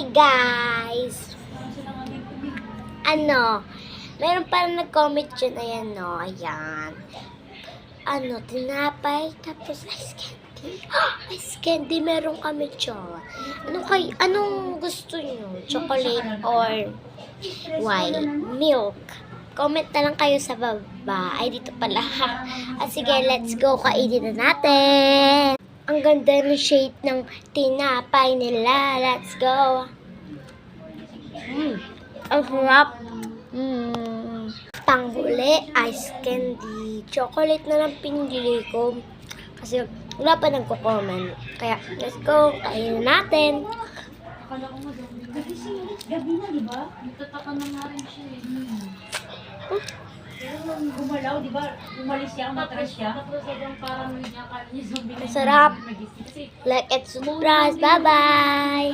Hi guys! Meron parang nag-comment dyan, ayan no, ayan. Tinapay, tapos ice candy. Ice candy, meron kami dyan. Anong gusto nyo? Chocolate or white? Milk? Comment na lang kayo sa baba. Ay, dito pala. Sige, let's go. Kainin na natin. Ang ganda ng shade ng tinapay nila. Let's go. Ang sarap. Panghuli, ice candy. Chocolate na lang pinili ko. Kasi wala pa nagko-comment. Kaya, let's go. Kainin na natin. Akala ko nga daw. Gabi na, di ba? Nagtataka na nga rin siya eh. Pero nung gumalaw, di ba? Umalis siya, matras siya. Tapos sobrang parang niya, akala niya zombie na. Masarap. Nagising. Kasi Like and subscribe. Bye-bye.